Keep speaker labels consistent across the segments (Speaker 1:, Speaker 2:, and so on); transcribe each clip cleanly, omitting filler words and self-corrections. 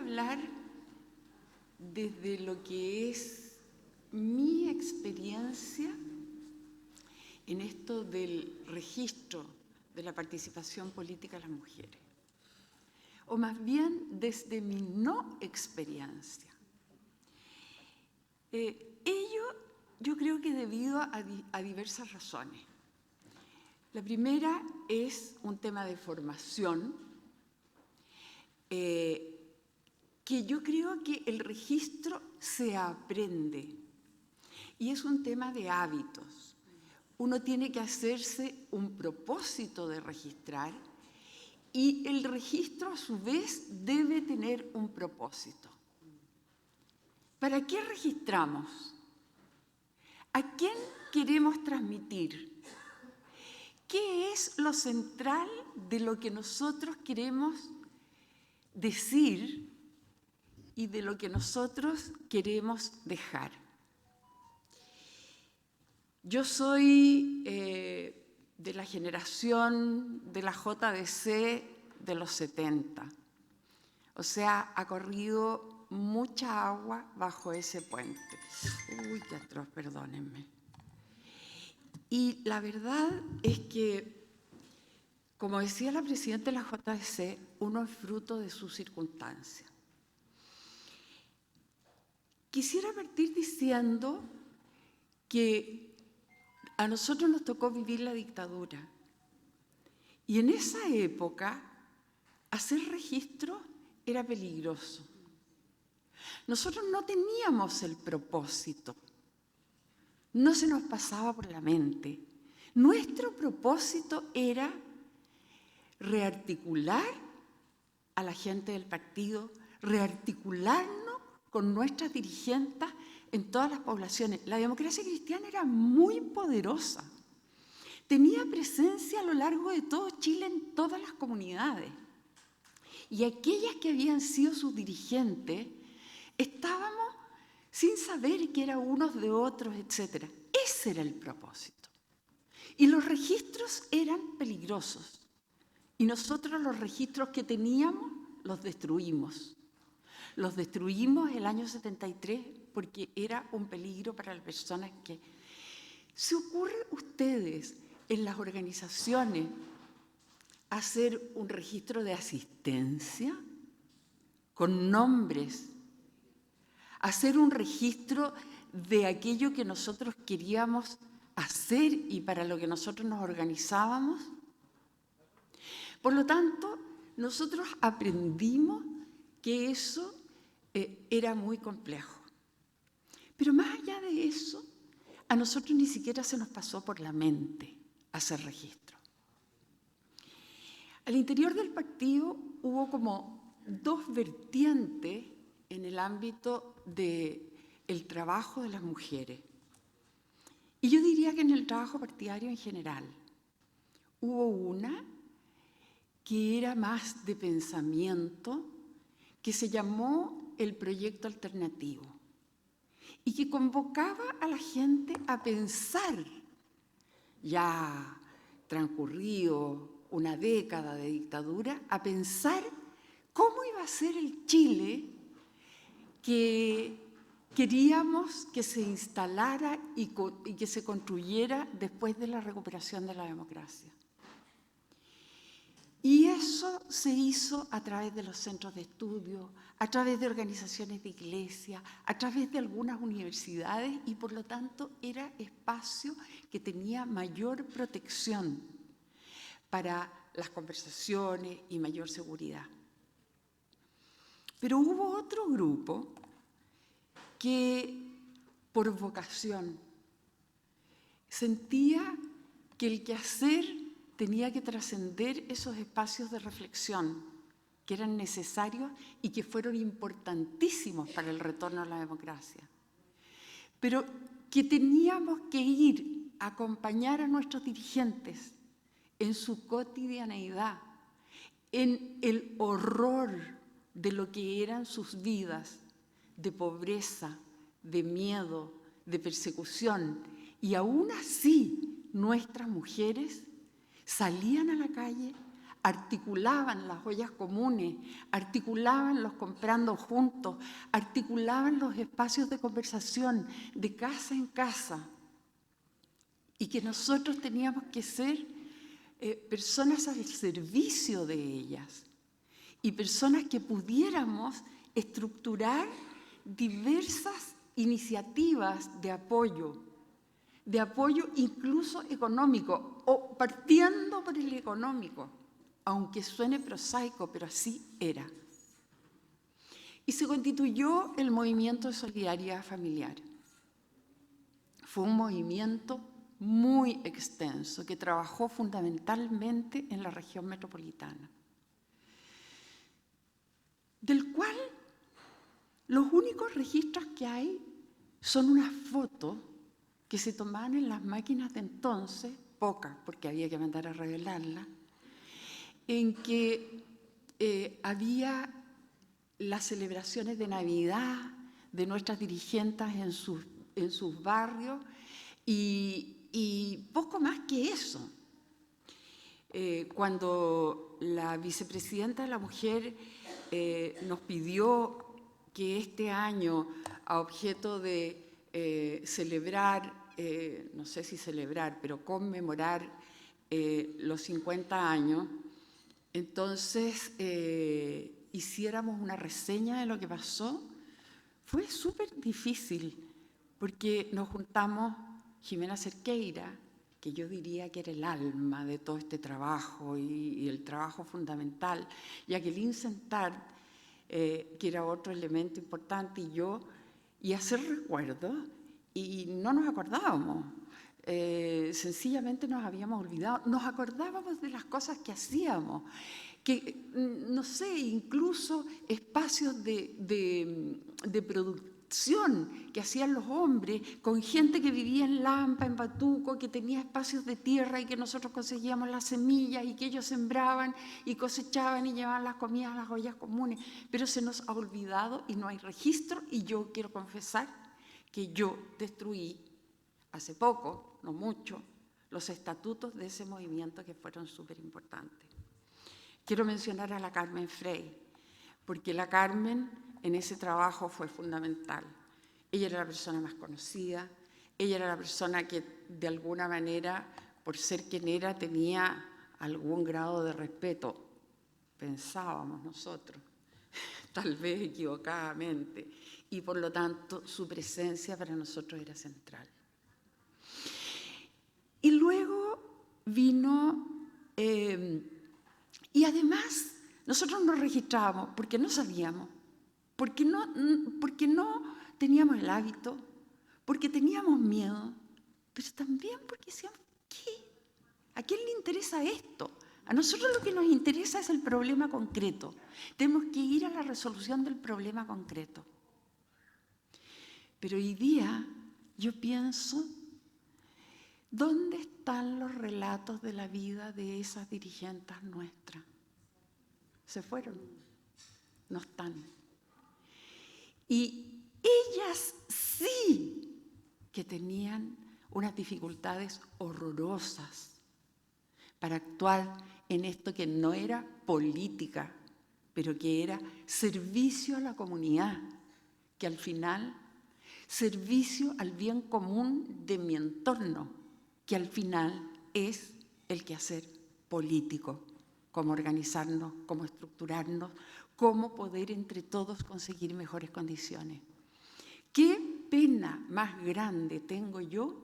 Speaker 1: hablar desde lo que es mi experiencia en esto del registro de la participación política de las mujeres, o más bien desde mi no experiencia. Ello yo creo que debido a diversas razones. La primera es un tema de formación, que yo creo que el registro se aprende y es un tema de hábitos. Uno tiene que hacerse un propósito de registrar y el registro a su vez debe tener un propósito. ¿Para qué registramos? ¿A quién queremos transmitir? ¿Qué es lo central de lo que nosotros queremos decir y de lo que nosotros queremos dejar? Yo soy de la generación de la JDC de los 70. O sea, ha corrido mucha agua bajo ese puente. Uy, qué atroz, perdónenme. Y la verdad es que, como decía la presidenta de la JDC, uno es fruto de sus circunstancias. Quisiera partir diciendo que a nosotros nos tocó vivir la dictadura y en esa época hacer registro era peligroso. Nosotros no teníamos el propósito, no se nos pasaba por la mente. Nuestro propósito era rearticular a la gente del partido, rearticularnos con nuestras dirigentes en todas las poblaciones. La democracia cristiana era muy poderosa. Tenía presencia a lo largo de todo Chile en todas las comunidades. Y aquellas que habían sido sus dirigentes, estábamos sin saber que eran unos de otros, etc. Ese era el propósito. Y los registros eran peligrosos. Y nosotros los registros que teníamos los destruimos. Los destruimos el año 73 porque era un peligro para las personas que... ¿Se ocurre a ustedes en las organizaciones hacer un registro de asistencia con nombres? Hacer un registro de aquello que nosotros queríamos hacer y para lo que nosotros nos organizábamos. Por lo tanto, nosotros aprendimos que eso era muy complejo. Pero más allá de eso, a nosotros ni siquiera se nos pasó por la mente hacer registro. Al interior del partido hubo como dos vertientes en el ámbito del trabajo de las mujeres. Y yo diría que en el trabajo partidario en general hubo una que era más de pensamiento, que se llamó el proyecto alternativo y que convocaba a la gente a pensar, ya transcurrido una década de dictadura, a pensar cómo iba a ser el Chile que queríamos que se instalara y que se construyera después de la recuperación de la democracia. Y eso se hizo a través de los centros de estudio, a través de organizaciones de iglesia, a través de algunas universidades y por lo tanto era espacio que tenía mayor protección para las conversaciones y mayor seguridad. Pero hubo otro grupo que por vocación sentía que el quehacer tenía que trascender esos espacios de reflexión que eran necesarios y que fueron importantísimos para el retorno a la democracia. Pero que teníamos que ir a acompañar a nuestros dirigentes en su cotidianeidad, en el horror de lo que eran sus vidas, de pobreza, de miedo, de persecución. Y aún así, nuestras mujeres salían a la calle articulaban las ollas comunes, articulaban los comprando juntos, articulaban los espacios de conversación de casa en casa, y que nosotros teníamos que ser personas al servicio de ellas y personas que pudiéramos estructurar diversas iniciativas de apoyo incluso económico, o partiendo por el económico, aunque suene prosaico, pero así era. Y se constituyó el movimiento de solidaridad familiar. Fue un movimiento muy extenso que trabajó fundamentalmente en la región metropolitana, del cual los únicos registros que hay son unas fotos que se tomaban en las máquinas de entonces, pocas porque había que mandar a revelarlas, en que había las celebraciones de Navidad de nuestras dirigentes en sus barrios y poco más que eso. Cuando la vicepresidenta de la Mujer nos pidió que este año, a objeto de celebrar, no sé si celebrar, pero conmemorar los 50 años, entonces hiciéramos una reseña de lo que pasó, fue súper difícil, porque nos juntamos Jimena Cerqueira, que yo diría que era el alma de todo este trabajo y el trabajo fundamental, y Jacqueline Sentart, que era otro elemento importante, y yo, y hacer recuerdos, y no nos acordábamos. Sencillamente nos habíamos olvidado, nos acordábamos de las cosas que hacíamos, que, no sé, incluso espacios de producción que hacían los hombres con gente que vivía en Lampa, en Batuco, que tenía espacios de tierra y que nosotros conseguíamos las semillas y que ellos sembraban y cosechaban y llevaban las comidas a las ollas comunes, pero se nos ha olvidado y no hay registro, y yo quiero confesar que yo destruí hace poco, no mucho, los estatutos de ese movimiento que fueron súper importantes. Quiero mencionar a la Carmen Frey, porque la Carmen en ese trabajo fue fundamental. Ella era la persona más conocida, ella era la persona que de alguna manera, por ser quien era, tenía algún grado de respeto, pensábamos nosotros, tal vez equivocadamente, y por lo tanto su presencia para nosotros era central. Y luego vino, y además nosotros nos registrábamos porque no sabíamos, porque no teníamos el hábito, porque teníamos miedo, pero también porque decíamos, ¿qué? ¿A quién le interesa esto? A nosotros lo que nos interesa es el problema concreto. Tenemos que ir a la resolución del problema concreto. Pero hoy día yo pienso, ¿dónde están los relatos de la vida de esas dirigentes nuestras? Se fueron, no están. Y ellas sí que tenían unas dificultades horrorosas para actuar en esto que no era política, pero que era servicio a la comunidad, que al final, servicio al bien común de mi entorno, que al final es el quehacer político, cómo organizarnos, cómo estructurarnos, cómo poder entre todos conseguir mejores condiciones. ¿Qué pena más grande tengo yo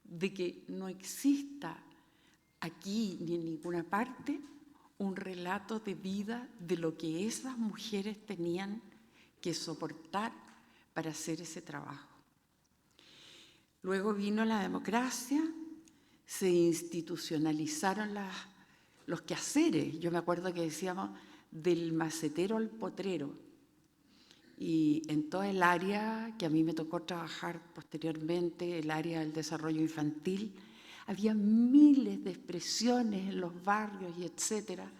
Speaker 1: de que no exista aquí ni en ninguna parte un relato de vida de lo que esas mujeres tenían que soportar para hacer ese trabajo? Luego vino la democracia, se institucionalizaron los quehaceres. Yo me acuerdo que decíamos del macetero al potrero. Y en toda el área que a mí me tocó trabajar posteriormente, el área del desarrollo infantil, había miles de expresiones en los barrios y etcétera,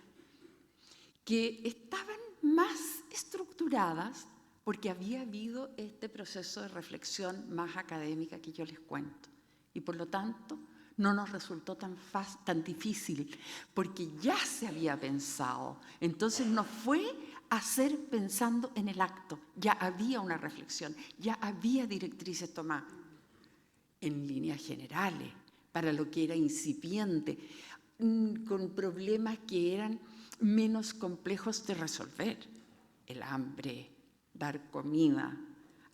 Speaker 1: que estaban más estructuradas porque había habido este proceso de reflexión más académica que yo les cuento. Y por lo tanto, no nos resultó tan difícil, porque ya se había pensado. Entonces no fue hacer pensando en el acto, ya había una reflexión, ya había directrices tomadas en líneas generales para lo que era incipiente, con problemas que eran menos complejos de resolver: el hambre, dar comida,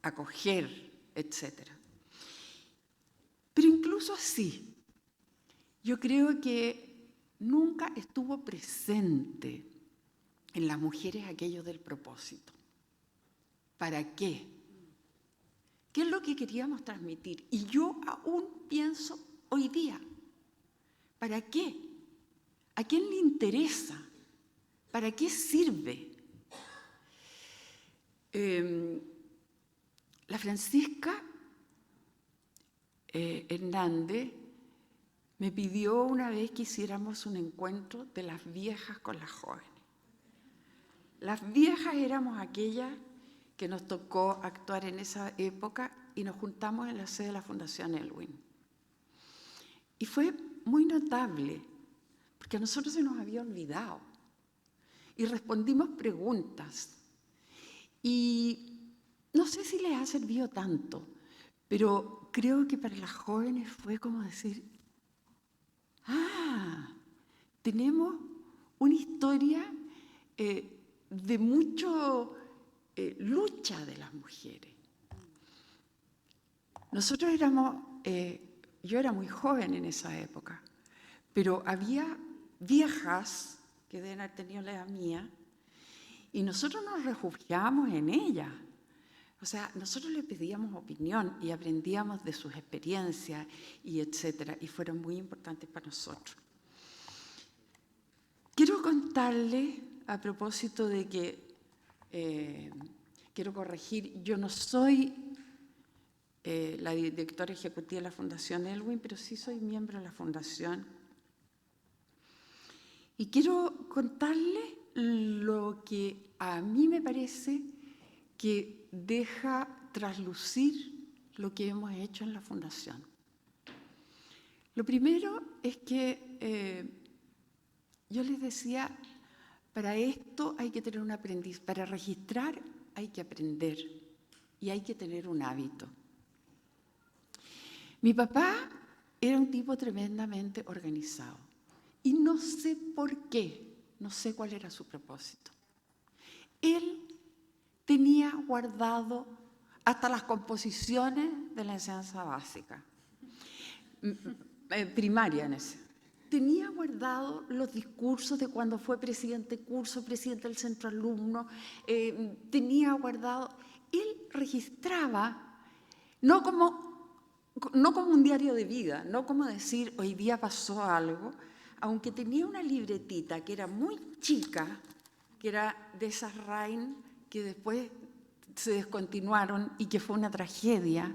Speaker 1: acoger, etc. Pero incluso así, yo creo que nunca estuvo presente en las mujeres aquello del propósito. ¿Para qué? ¿Qué es lo que queríamos transmitir? Y yo aún pienso hoy día, ¿para qué? ¿A quién le interesa? ¿Para qué sirve? La Francisca Hernández me pidió una vez que hiciéramos un encuentro de las viejas con las jóvenes. Las viejas éramos aquellas que nos tocó actuar en esa época y nos juntamos en la sede de la Fundación Elwin. Y fue muy notable, porque a nosotros se nos había olvidado. Y respondimos preguntas. Y no sé si les ha servido tanto, pero creo que para las jóvenes fue como decir: tenemos una historia de mucha lucha de las mujeres. Nosotros yo era muy joven en esa época, pero había viejas que deben haber tenido la edad mía, y nosotros nos refugiábamos en ellas. O sea, nosotros les pedíamos opinión y aprendíamos de sus experiencias y etcétera, y fueron muy importantes para nosotros. Quiero contarles, a propósito de que quiero corregir, yo no soy la directora ejecutiva de la Fundación Elwin, pero sí soy miembro de la Fundación. Y quiero contarles lo que a mí me parece que deja traslucir lo que hemos hecho en la Fundación. Lo primero es que yo les decía, para esto hay que tener un aprendiz, para registrar hay que aprender y hay que tener un hábito. Mi papá era un tipo tremendamente organizado y no sé por qué, no sé cuál era su propósito. Él tenía guardado hasta las composiciones de la enseñanza básica, primaria en ese. Tenía guardado los discursos de cuando fue presidente de curso, presidente del centro alumno, tenía guardado. Él registraba, no como un diario de vida, no como decir hoy día pasó algo, aunque tenía una libretita que era muy chica, que era de esas Rain que después se descontinuaron y que fue una tragedia,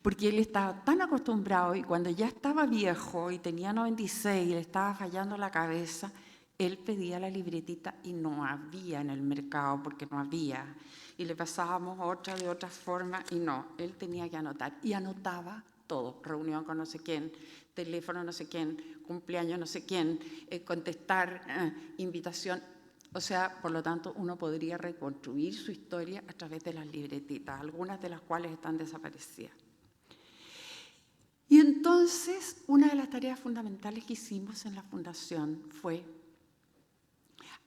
Speaker 1: porque él estaba tan acostumbrado, y cuando ya estaba viejo y tenía 96 y le estaba fallando la cabeza, él pedía la libretita y no había en el mercado, porque no había. Y le pasábamos otra de otra forma y no, él tenía que anotar. Y anotaba todo: reunión con no sé quién, teléfono no sé quién, cumpleaños no sé quién, contestar, invitación. O sea, por lo tanto, uno podría reconstruir su historia a través de las libretitas, algunas de las cuales están desaparecidas. Y entonces, una de las tareas fundamentales que hicimos en la Fundación fue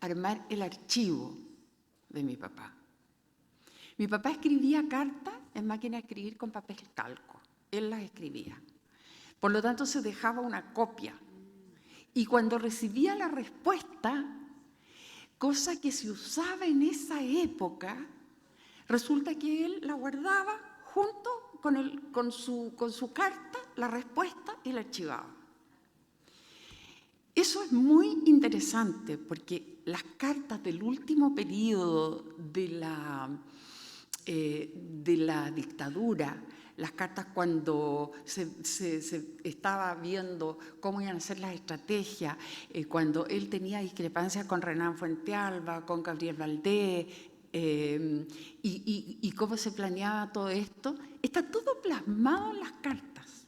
Speaker 1: armar el archivo de mi papá. Mi papá escribía cartas en máquina de escribir con papel calco. Él las escribía. Por lo tanto, se dejaba una copia. Y cuando recibía la respuesta, cosa que se usaba en esa época, resulta que él la guardaba junto con su carta, la respuesta, y la archivaba. Eso es muy interesante, porque las cartas del último periodo de la dictadura, las cartas cuando se estaba viendo cómo iban a ser las estrategias, cuando él tenía discrepancias con Renán Fuentealba, con Gabriel Valdés, y cómo se planeaba todo esto, está todo plasmado en las cartas.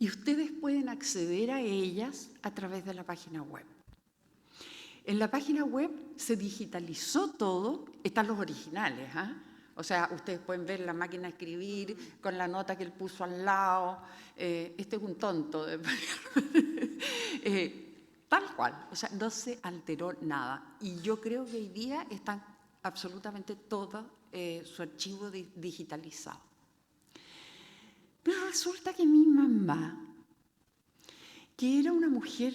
Speaker 1: y ustedes pueden acceder a ellas a través de la página web. En la página web se digitalizó todo, están los originales, ¿ah? O sea, ustedes pueden ver la máquina de escribir con la nota que él puso al lado. Este es un tonto. Tal cual, o sea, no se alteró nada. Y yo creo que hoy día están absolutamente todo su archivo digitalizado. Pero resulta que mi mamá, que era una mujer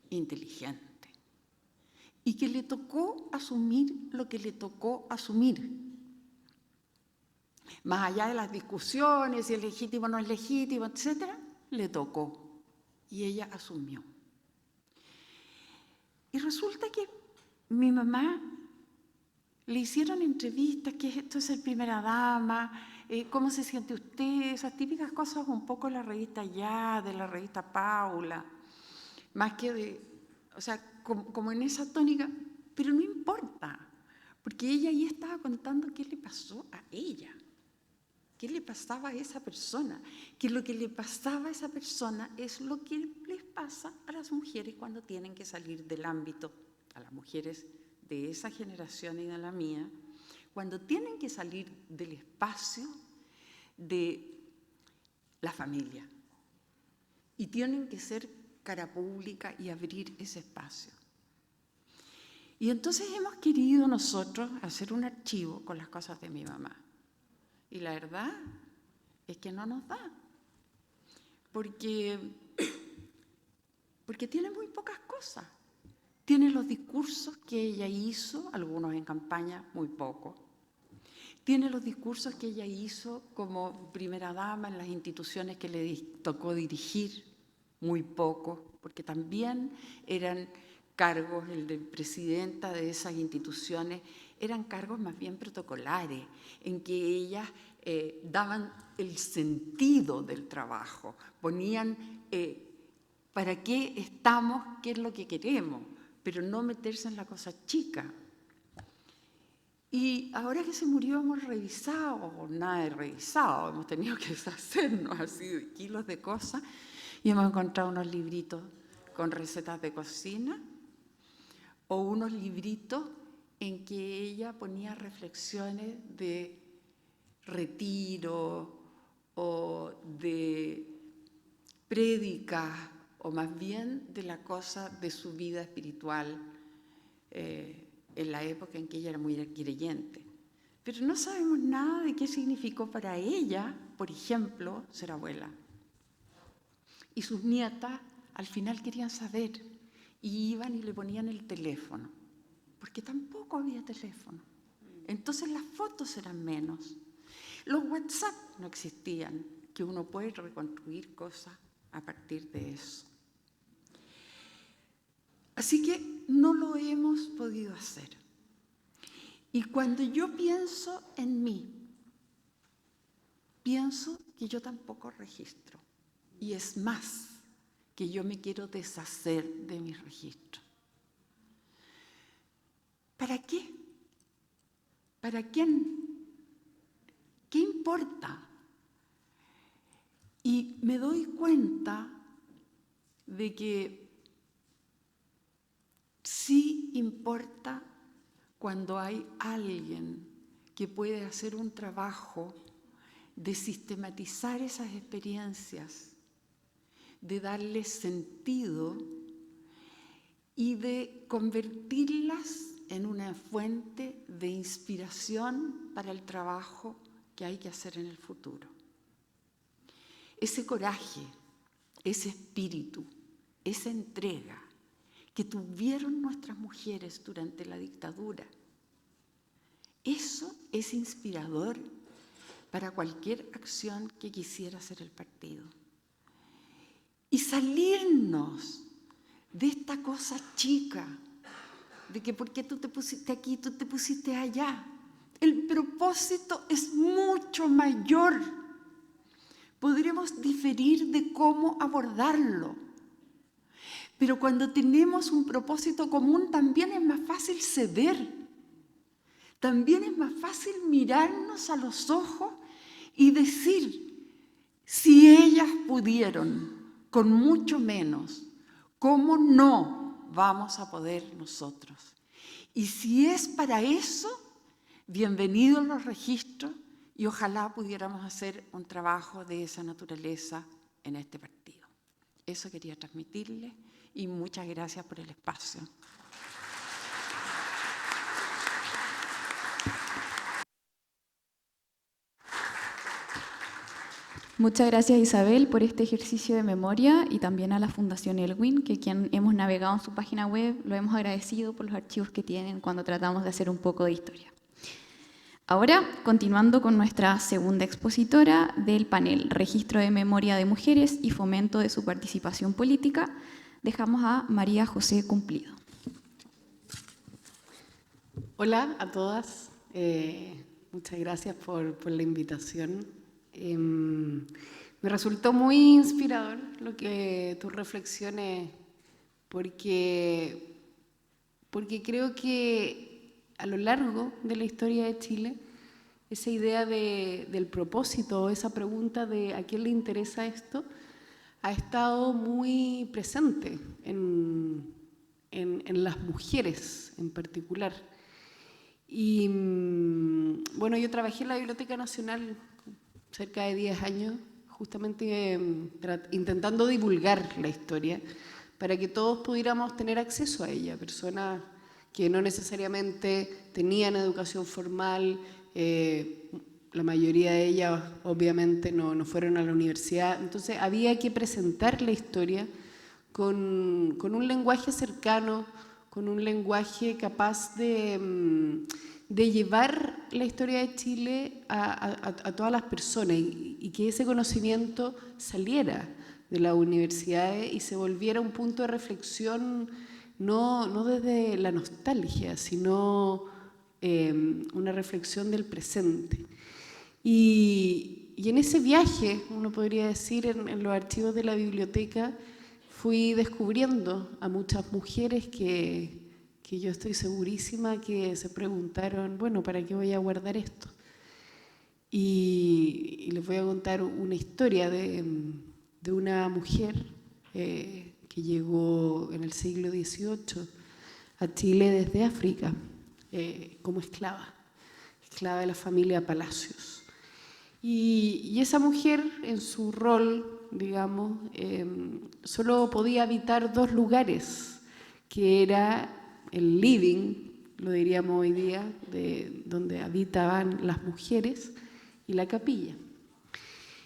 Speaker 1: inteligente y que le tocó asumir lo que le tocó asumir, más allá de las discusiones, si es legítimo o no es legítimo, etc., le tocó y ella asumió. Y resulta que mi mamá le hicieron entrevistas, ¿qué es esto de ser primera dama? ¿Cómo se siente usted? Esas típicas cosas un poco de la revista Ya, de la revista Paula, más que de, o sea, como en esa tónica, pero no importa, porque ella ahí estaba contando qué le pasó a ella, qué le pasaba a esa persona, que lo que le pasaba a esa persona es lo que les pasa a las mujeres cuando tienen que salir del ámbito, a las mujeres de esa generación y de la mía, cuando tienen que salir del espacio de la familia y tienen que ser cara pública y abrir ese espacio. Y entonces hemos querido nosotros hacer un archivo con las cosas de mi mamá. Y la verdad es que no nos da, porque tiene muy pocas cosas. Tiene los discursos que ella hizo, algunos en campaña, muy poco. Tiene los discursos que ella hizo como primera dama en las instituciones que le tocó dirigir, muy poco, porque también eran cargos, el de presidenta de esas instituciones, eran cargos más bien protocolares, en que ellas daban el sentido del trabajo, ponían para qué estamos, qué es lo que queremos, pero no meterse en la cosa chica. Y ahora que se murió hemos revisado, o nada de revisado, hemos tenido que deshacernos así de kilos de cosas y hemos encontrado unos libritos con recetas de cocina o unos libritos en que ella ponía reflexiones de retiro o de prédicas o más bien de la cosa de su vida espiritual en la época en que ella era muy creyente. Pero no sabemos nada de qué significó para ella, por ejemplo, ser abuela. Y sus nietas al final querían saber y iban y le ponían el teléfono, porque tampoco había teléfono. Entonces las fotos eran menos. Los WhatsApp no existían, que uno puede reconstruir cosas a partir de eso. Así que no lo hemos podido hacer. Y cuando yo pienso en mí, pienso que yo tampoco registro. Y es más, que yo me quiero deshacer de mis registros. ¿Para qué? ¿Para quién? ¿Qué importa? Y me doy cuenta de que sí importa cuando hay alguien que puede hacer un trabajo de sistematizar esas experiencias, de darles sentido y de convertirlas en una fuente de inspiración para el trabajo que hay que hacer en el futuro. Ese coraje, ese espíritu, esa entrega que tuvieron nuestras mujeres durante la dictadura, eso es inspirador para cualquier acción que quisiera hacer el partido. Y salirnos de esta cosa chica, de que por qué tú te pusiste aquí, tú te pusiste allá. El propósito es mucho mayor. Podremos diferir de cómo abordarlo. Pero cuando tenemos un propósito común también es más fácil ceder. También es más fácil mirarnos a los ojos y decir, Si ellas pudieron con mucho menos, ¿cómo no vamos a poder nosotros? Y si es para eso, bienvenidos los registros y ojalá pudiéramos hacer un trabajo de esa naturaleza en este partido. Eso quería transmitirles y muchas gracias por el espacio.
Speaker 2: Muchas gracias, Isabel, por este ejercicio de memoria y también a la Fundación Elwin, que quien hemos navegado en su página web lo hemos agradecido por los archivos que tienen cuando tratamos de hacer un poco de historia. Ahora, continuando con nuestra segunda expositora del panel Registro de Memoria de Mujeres y Fomento de su Participación Política, dejamos a María José Cumplido.
Speaker 3: Hola a todas, muchas gracias por la invitación. Me resultó muy inspirador lo que tus reflexiones, porque creo que a lo largo de la historia de Chile, esa idea del propósito, esa pregunta de a quién le interesa esto, ha estado muy presente en las mujeres en particular. Y bueno, yo trabajé en la Biblioteca Nacional cerca de 10 años, justamente intentando divulgar la historia para que todos pudiéramos tener acceso a ella, personas que no necesariamente tenían educación formal, la mayoría de ellas obviamente no fueron a la universidad, entonces había que presentar la historia con un lenguaje cercano, con un lenguaje capaz de llevar la historia de Chile a todas las personas y que ese conocimiento saliera de las universidades y se volviera un punto de reflexión no desde la nostalgia, sino una reflexión del presente. Y en ese viaje, uno podría decir, en los archivos de la biblioteca, fui descubriendo a muchas mujeres que yo estoy segurísima que se preguntaron, bueno, ¿para qué voy a guardar esto? Y les voy a contar una historia de una mujer que llegó en el siglo XVIII a Chile desde África como esclava de la familia Palacios. Y esa mujer, en su rol, digamos, solo podía habitar 2 lugares, que era el living, lo diríamos hoy día, donde habitaban las mujeres, y la capilla.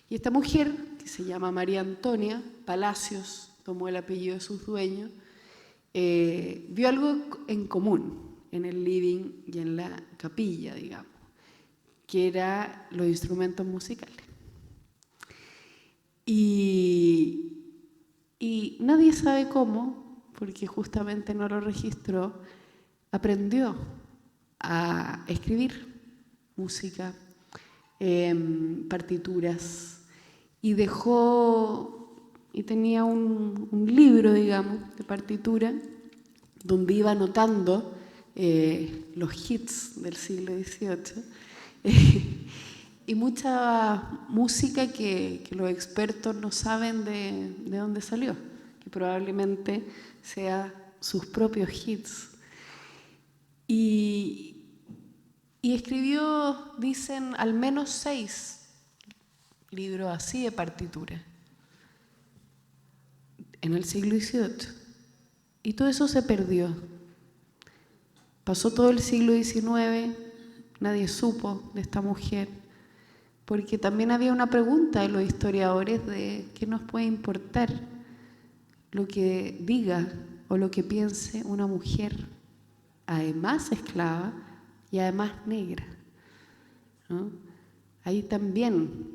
Speaker 3: Y esta mujer, que se llama María Antonia Palacios, tomó el apellido de sus dueños, vio algo en común en el living y en la capilla, digamos, que eran los instrumentos musicales. Y nadie sabe cómo, porque justamente no lo registró, aprendió a escribir música, partituras, y tenía un libro, digamos, de partitura, donde iba anotando los hits del siglo XVIII, y mucha música que los expertos no saben de dónde salió, que probablemente sea sus propios hits. Y escribió, dicen, al menos 6 libros así de partitura en el siglo XVIII. Y todo eso se perdió. Pasó todo el siglo XIX, nadie supo de esta mujer, porque también había una pregunta de los historiadores de qué nos puede importar lo que diga o lo que piense una mujer, además esclava y además negra, ¿no? Ahí también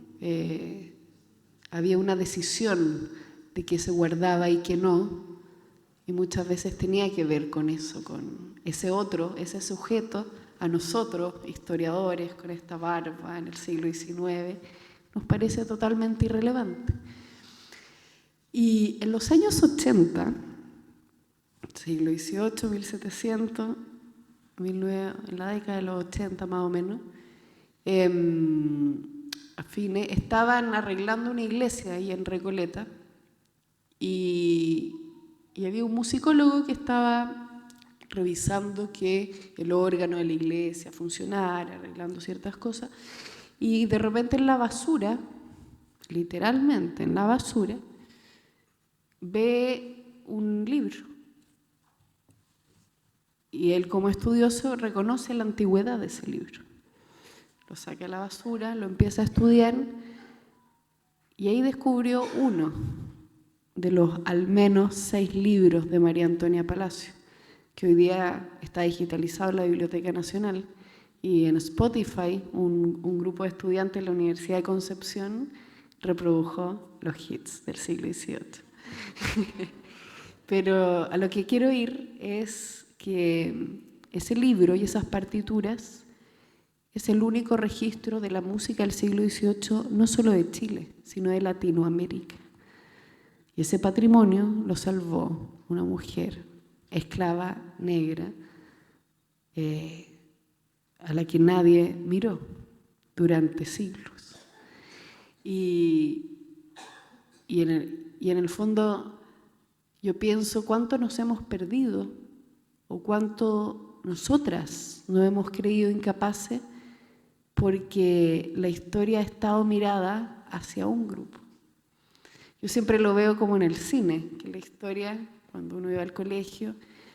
Speaker 3: había una decisión de qué se guardaba y qué no, y muchas veces tenía que ver con eso, con ese otro, ese sujeto. A nosotros, historiadores, con esta barba en el siglo XIX, nos parece totalmente irrelevante. Y en los años 80, siglo XVIII, 1700, 1900, en la década de los 80 más o menos, afines estaban arreglando una iglesia ahí en Recoleta y había un musicólogo que estaba revisando que el órgano de la iglesia funcionara, arreglando ciertas cosas, y de repente en la basura, literalmente en la basura, ve un libro. Y él, como estudioso, reconoce la antigüedad de ese libro. Lo saca a la basura, lo empieza a estudiar y ahí descubrió uno de los al menos 6 libros de María Antonia Palacio, que hoy día está digitalizado en la Biblioteca Nacional, y en Spotify un grupo de estudiantes de la Universidad de Concepción reprodujo los hits del siglo XVIII. Pero a lo que quiero ir es que ese libro y esas partituras es el único registro de la música del siglo XVIII, no solo de Chile, sino de Latinoamérica. Y ese patrimonio lo salvó una mujer esclava negra a la que nadie miró durante siglos. Y en el fondo yo pienso cuánto nos hemos perdido o cuánto nosotras nos hemos creído incapaces porque la historia ha estado mirada hacia un grupo. Yo siempre lo veo como en el cine, que la historia, cuando uno iba al colegio,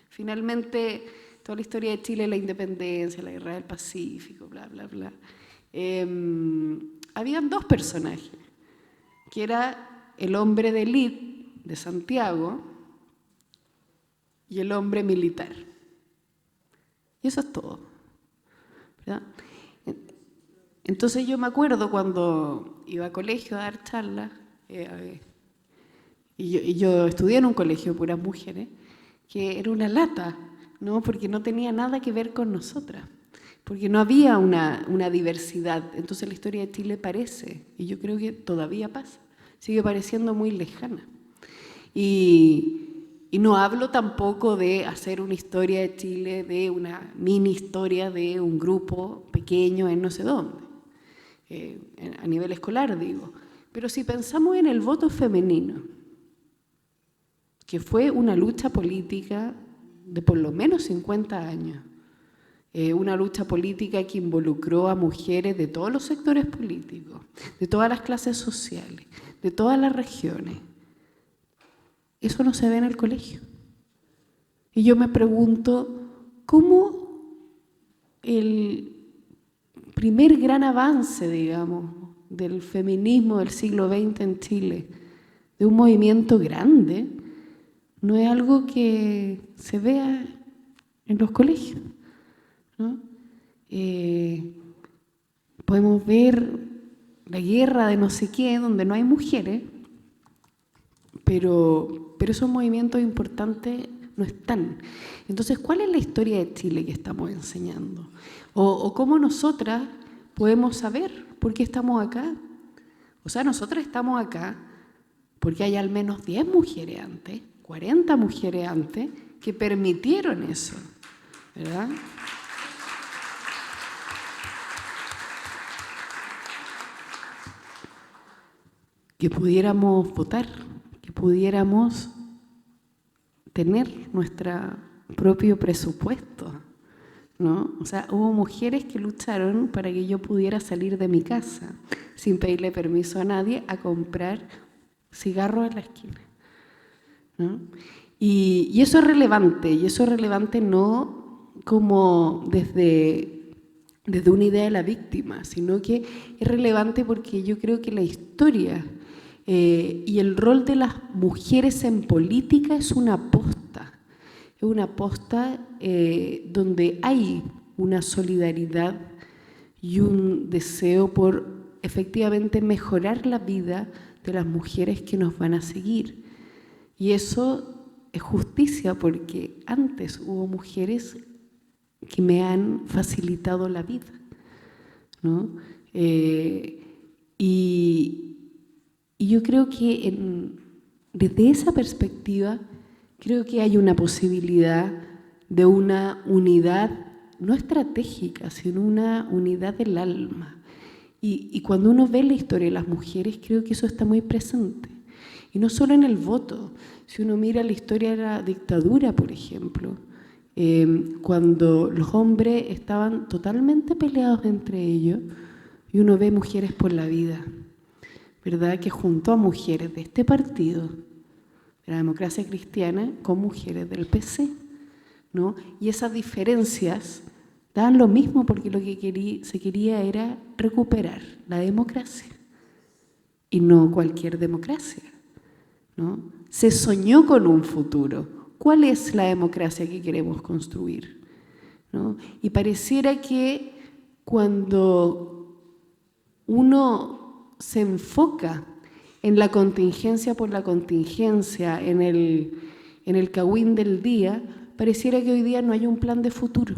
Speaker 3: finalmente toda la historia de Chile, la independencia, la guerra del Pacífico, bla, bla, bla, habían 2 personajes, que era el hombre de élite de Santiago y el hombre militar. Y eso es todo, ¿verdad? Entonces yo me acuerdo cuando iba a colegio a dar charlas, y yo estudié en un colegio de puras mujeres, que era una lata, ¿no? Porque no tenía nada que ver con nosotras, porque no había una diversidad. Entonces la historia de Chile parece, y yo creo que todavía pasa, sigue pareciendo muy lejana. Y no hablo tampoco de hacer una historia de Chile, de una mini historia de un grupo pequeño en no sé dónde, a nivel escolar digo. Pero si pensamos en el voto femenino, que fue una lucha política de por lo menos 50 años, una lucha política que involucró a mujeres de todos los sectores políticos, de todas las clases sociales, de todas las regiones. Eso no se ve en el colegio. Y yo me pregunto, ¿cómo el primer gran avance, digamos, del feminismo del siglo XX en Chile, de un movimiento grande, no es algo que se vea en los colegios, ¿no? Podemos ver la guerra de no sé qué, donde no hay mujeres, pero esos movimientos importantes no están. Entonces, ¿cuál es la historia de Chile que estamos enseñando? ¿O cómo nosotras podemos saber por qué estamos acá? O sea, nosotras estamos acá porque hay al menos 10 mujeres antes, 40 mujeres antes, que permitieron eso, ¿verdad? Que pudiéramos votar, que pudiéramos tener nuestro propio presupuesto, ¿no? O sea, hubo mujeres que lucharon para que yo pudiera salir de mi casa sin pedirle permiso a nadie a comprar cigarros en la esquina, ¿no? Y eso es relevante, y eso es relevante no como desde una idea de la víctima, sino que es relevante porque yo creo que la historia y el rol de las mujeres en política es una aposta donde hay una solidaridad y un deseo por efectivamente mejorar la vida de las mujeres que nos van a seguir. Y eso es justicia porque antes hubo mujeres que me han facilitado la vida, ¿no? Y yo creo que desde esa perspectiva creo que hay una posibilidad de una unidad no estratégica, sino una unidad del alma. Y cuando uno ve la historia de las mujeres, creo que eso está muy presente. Y no solo en el voto. Si uno mira la historia de la dictadura, por ejemplo, cuando los hombres estaban totalmente peleados entre ellos, y uno ve Mujeres por la Vida, ¿verdad? Que juntó a mujeres de este partido, de la Democracia Cristiana, con mujeres del PC, ¿no? Y esas diferencias daban lo mismo, porque lo que se quería era recuperar la democracia, y no cualquier democracia, ¿no? Se soñó con un futuro. ¿Cuál es la democracia que queremos construir? ¿No? Y pareciera que cuando uno se enfoca en la contingencia por la contingencia, en el cagüín del día, pareciera que hoy día no hay un plan de futuro,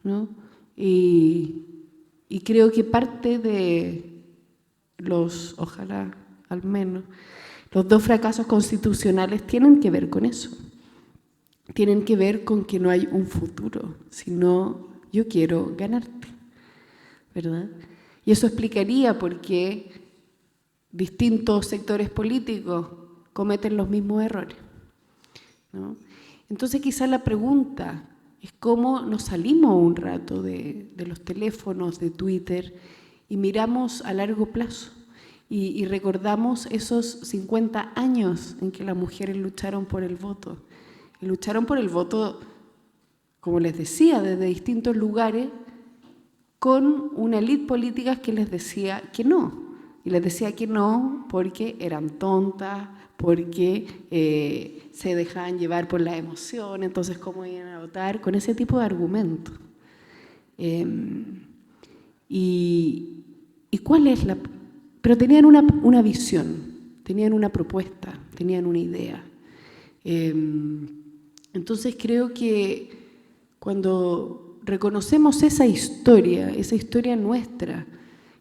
Speaker 3: ¿no? Y creo que parte de ojalá al menos, los 2 fracasos constitucionales tienen que ver con eso. Tienen que ver con que no hay un futuro, sino yo quiero ganarte, ¿verdad? Y eso explicaría por qué distintos sectores políticos cometen los mismos errores, ¿no? Entonces quizás la pregunta es cómo nos salimos un rato de los teléfonos, de Twitter, y miramos a largo plazo. Y recordamos esos 50 años en que las mujeres lucharon por el voto. Y lucharon por el voto, como les decía, desde distintos lugares, con una élite política que les decía que no. Y les decía que no porque eran tontas, porque se dejaban llevar por la emoción, entonces cómo iban a votar, con ese tipo de argumentos. ¿Y cuál es la...? Pero tenían una visión, tenían una propuesta, tenían una idea. Entonces creo que cuando reconocemos esa historia nuestra,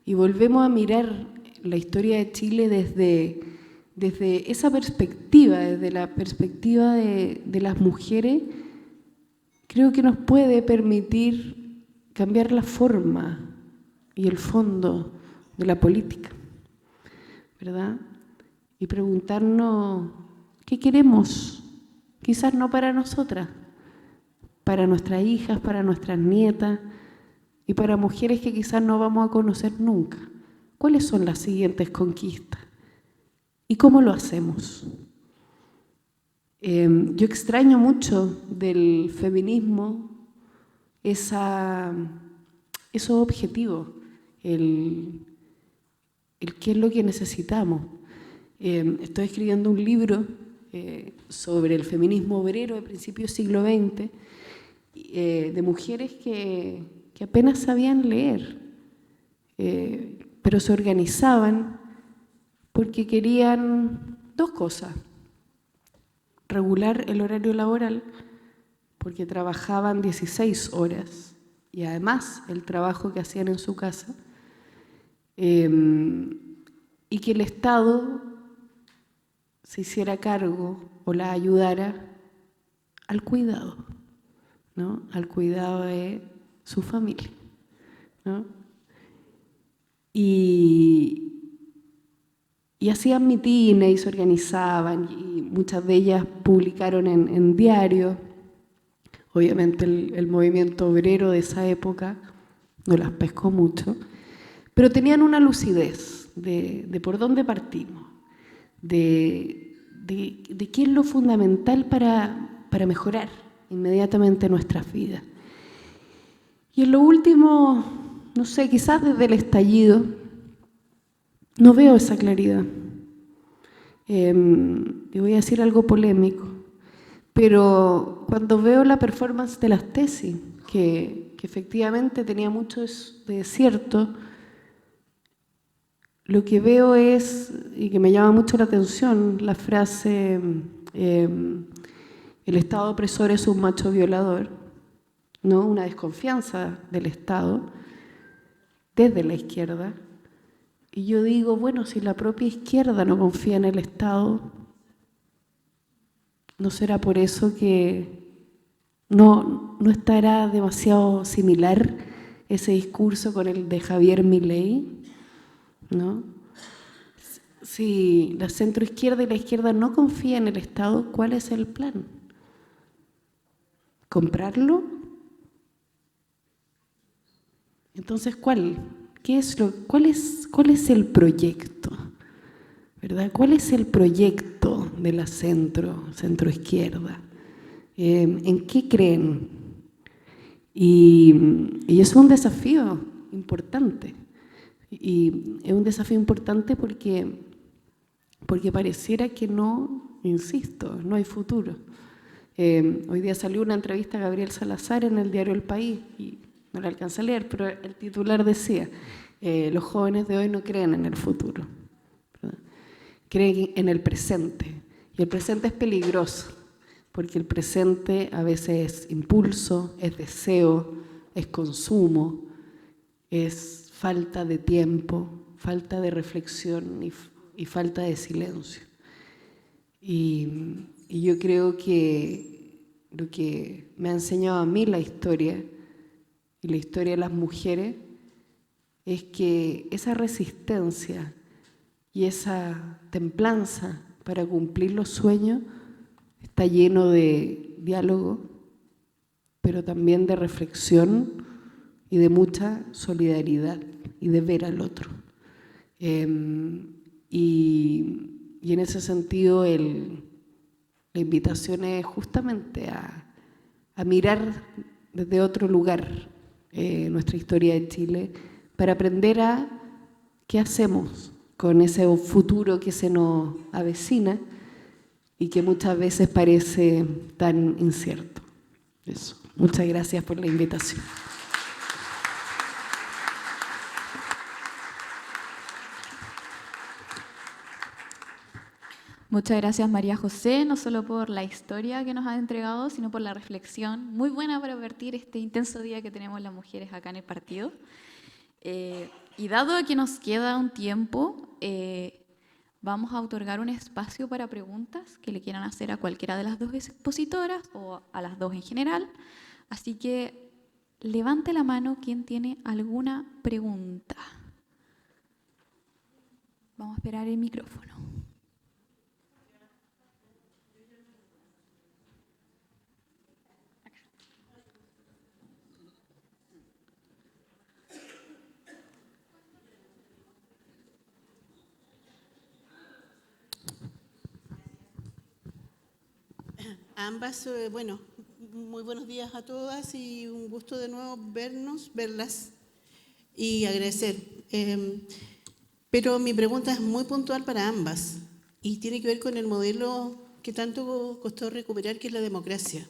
Speaker 3: y volvemos a mirar la historia de Chile desde esa perspectiva, desde la perspectiva de las mujeres, creo que nos puede permitir cambiar la forma y el fondo de la política, ¿verdad? Y preguntarnos qué queremos, quizás no para nosotras, para nuestras hijas, para nuestras nietas y para mujeres que quizás no vamos a conocer nunca. ¿Cuáles son las siguientes conquistas? ¿Y cómo lo hacemos? Yo extraño mucho del feminismo esos objetivos, el qué es lo que necesitamos. Estoy escribiendo un libro sobre el feminismo obrero de principios del siglo XX, de mujeres que apenas sabían leer, pero se organizaban porque querían 2 cosas: regular el horario laboral, porque trabajaban 16 horas, y además el trabajo que hacían en su casa, y que el Estado se hiciera cargo o la ayudara al cuidado, ¿no? Al cuidado de su familia, ¿no? Y hacían mitines y se organizaban, y muchas de ellas publicaron en diarios. Obviamente el movimiento obrero de esa época no las pescó mucho, pero tenían una lucidez de por dónde partimos, de qué es lo fundamental para mejorar inmediatamente nuestras vidas. Y en lo último, no sé, quizás desde el estallido, no veo esa claridad. Y voy a decir algo polémico, pero cuando veo la performance de las tesis, que efectivamente tenía mucho de cierto, lo que veo es, y que me llama mucho la atención, la frase el Estado opresor es un macho violador, ¿no? Una desconfianza del Estado desde la izquierda. Y yo digo, bueno, si la propia izquierda no confía en el Estado, ¿no será por eso que no estará demasiado similar ese discurso con el de Javier Milei, ¿no? Si la centroizquierda y la izquierda no confían en el Estado, ¿cuál es el plan? ¿Comprarlo? Entonces, ¿cuál es el proyecto? ¿Verdad? ¿Cuál es el proyecto de la centroizquierda? ¿En qué creen? Y es un desafío importante. Y es un desafío importante porque pareciera que no, insisto, no hay futuro. Hoy día salió una entrevista a Gabriel Salazar en el diario El País, y no la alcancé a leer, pero el titular decía, los jóvenes de hoy no creen en el futuro, ¿verdad? Creen en el presente. Y el presente es peligroso, porque el presente a veces es impulso, es deseo, es consumo, es falta de tiempo, falta de reflexión y falta de silencio. Y yo creo que lo que me ha enseñado a mí la historia y la historia de las mujeres es que esa resistencia y esa templanza para cumplir los sueños está lleno de diálogo, pero también de reflexión y de mucha solidaridad y de ver al otro. Y en ese sentido la invitación es justamente a mirar desde otro lugar nuestra historia de Chile para aprender a qué hacemos con ese futuro que se nos avecina y que muchas veces parece tan incierto. Eso. Muchas gracias por la invitación.
Speaker 2: Muchas gracias, María José, no solo por la historia que nos ha entregado, sino por la reflexión muy buena para partir este intenso día que tenemos las mujeres acá en el partido. Y dado que nos queda un tiempo, vamos a otorgar un espacio para preguntas que le quieran hacer a cualquiera de las dos expositoras o a las dos en general. Así que levante la mano quien tiene alguna pregunta. Vamos a esperar el micrófono.
Speaker 4: Ambas, bueno, muy buenos días a todas y un gusto de nuevo verlas y agradecer. Pero mi pregunta es muy puntual para ambas y tiene que ver con el modelo que tanto costó recuperar, que es la democracia.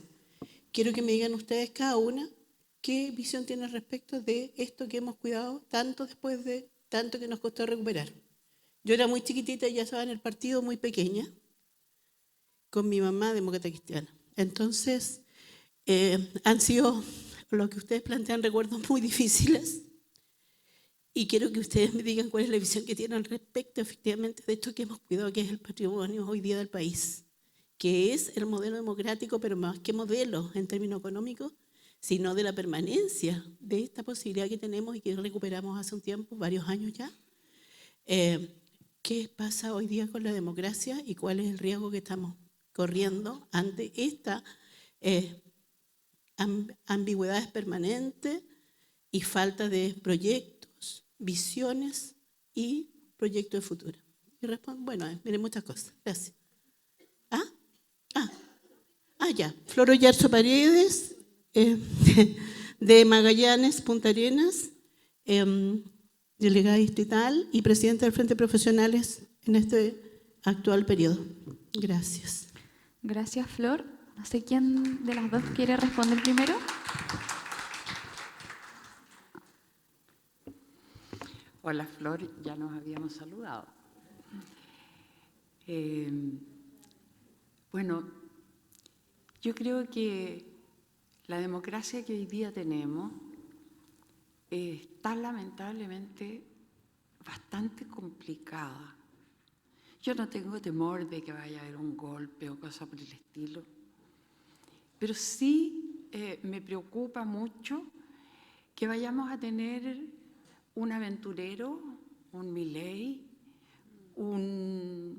Speaker 4: Quiero que me digan ustedes cada una qué visión tienen respecto de esto que hemos cuidado tanto después de tanto que nos costó recuperar. Yo era muy chiquitita y ya estaba en el partido muy pequeña, con mi mamá demócrata cristiana. Entonces, han sido, lo que ustedes plantean, recuerdos muy difíciles. Y quiero que ustedes me digan cuál es la visión que tienen respecto, efectivamente, de esto que hemos cuidado, que es el patrimonio hoy día del país, que es el modelo democrático, pero más que modelo en términos económicos, sino de la permanencia de esta posibilidad que tenemos y que recuperamos hace un tiempo, varios años ya. ¿Qué pasa hoy día con la democracia y cuál es el riesgo que estamos corriendo ante esta ambigüedades permanentes y falta de proyectos, visiones y proyectos de futuro? Y respondo, bueno, miren, muchas cosas. Gracias. Ya. Flor Oyarzo Paredes, de Magallanes, Punta Arenas, delegada distrital y presidenta del Frente de Profesionales en este actual periodo. Gracias.
Speaker 2: Gracias, Flor. No sé quién de las dos quiere responder primero.
Speaker 1: Hola, Flor, ya nos habíamos saludado. Bueno, yo creo que la democracia que hoy día tenemos está lamentablemente bastante complicada. Yo no tengo temor de que vaya a haber un golpe o cosa por el estilo, pero sí me preocupa mucho que vayamos a tener un aventurero, un Milei, una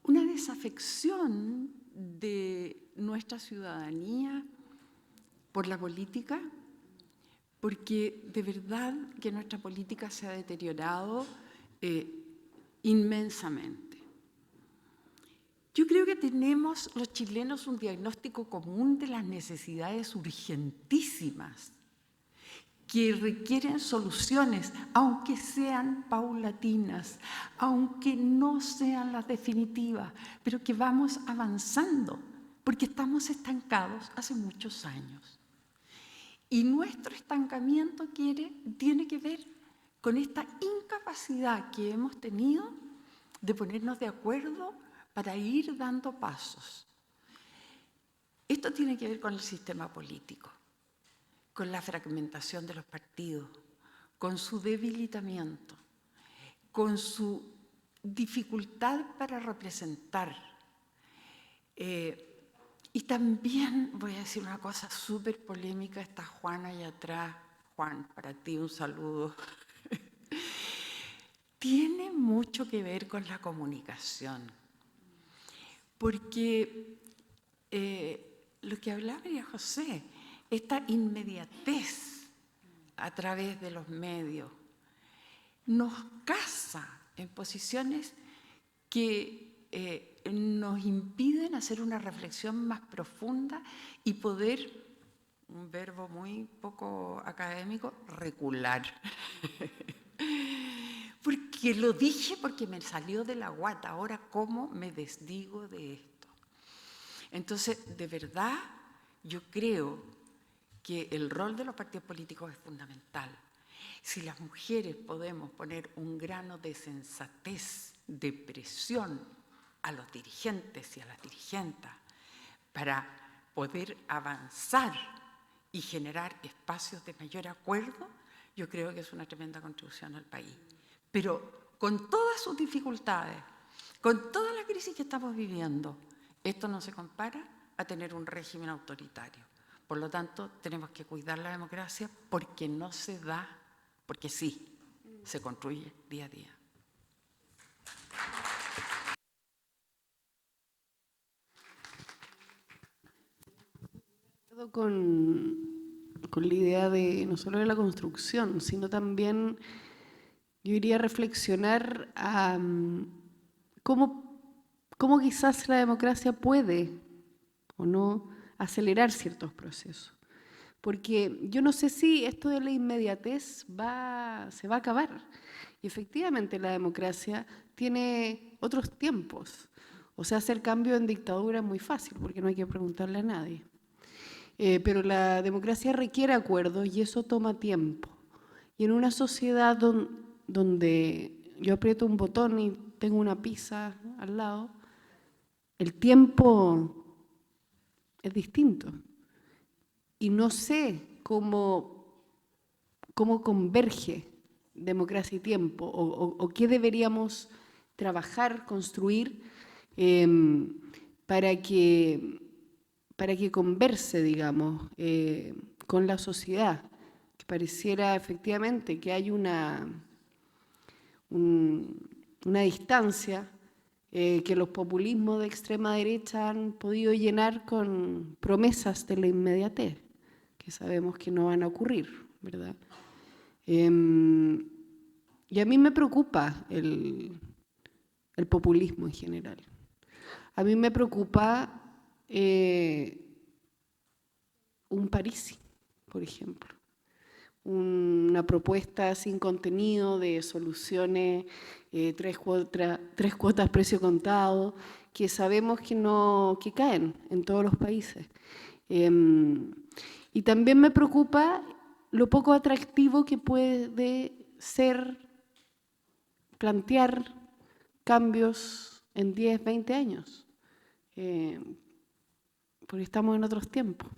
Speaker 1: desafección de nuestra ciudadanía por la política, porque de verdad que nuestra política se ha deteriorado inmensamente. Yo creo que tenemos los chilenos un diagnóstico común de las necesidades urgentísimas que requieren soluciones, aunque sean paulatinas, aunque no sean las definitivas, pero que vamos avanzando, porque estamos estancados hace muchos años. Y nuestro estancamiento tiene que ver con esta incapacidad que hemos tenido de ponernos de acuerdo para ir dando pasos. Esto tiene que ver con el sistema político, con la fragmentación de los partidos, con su debilitamiento, con su dificultad para representar. Y también voy a decir una cosa súper polémica, está Juan allá atrás. Juan, para ti un saludo. Tiene mucho que ver con la comunicación, porque lo que hablaba María José, esta inmediatez a través de los medios nos casa en posiciones que nos impiden hacer una reflexión más profunda y poder, un verbo muy poco académico, recular. Porque lo dije porque me salió de la guata, ahora cómo me desdigo de esto. Entonces, de verdad, yo creo que el rol de los partidos políticos es fundamental. Si las mujeres podemos poner un grano de sensatez, de presión a los dirigentes y a las dirigentas para poder avanzar y generar espacios de mayor acuerdo, yo creo que es una tremenda contribución al país. Pero con todas sus dificultades, con toda la crisis que estamos viviendo, esto no se compara a tener un régimen autoritario. Por lo tanto, tenemos que cuidar la democracia porque no se da, porque sí, se construye día a día.
Speaker 3: Con la idea de no solo de la construcción, sino también yo iría a reflexionar a cómo quizás la democracia puede o no acelerar ciertos procesos. Porque yo no sé si esto de la inmediatez se va a acabar. Y efectivamente la democracia tiene otros tiempos. O sea, hacer cambio en dictadura es muy fácil porque no hay que preguntarle a nadie. Pero la democracia requiere acuerdos y eso toma tiempo. Y en una sociedad donde yo aprieto un botón y tengo una pizza al lado, el tiempo es distinto. Y no sé cómo converge democracia y tiempo o qué deberíamos trabajar, construir para que converse, digamos, con la sociedad, que pareciera efectivamente que hay una distancia que los populismos de extrema derecha han podido llenar con promesas de la inmediatez, que sabemos que no van a ocurrir, ¿verdad? Y a mí me preocupa el populismo en general. A mí me preocupa un Parisi, por ejemplo. Una propuesta sin contenido de soluciones, 3 cuotas precio contado, que sabemos que caen en todos los países. Y también me preocupa lo poco atractivo que puede ser plantear cambios en 10, 20 años, porque estamos en otros tiempos.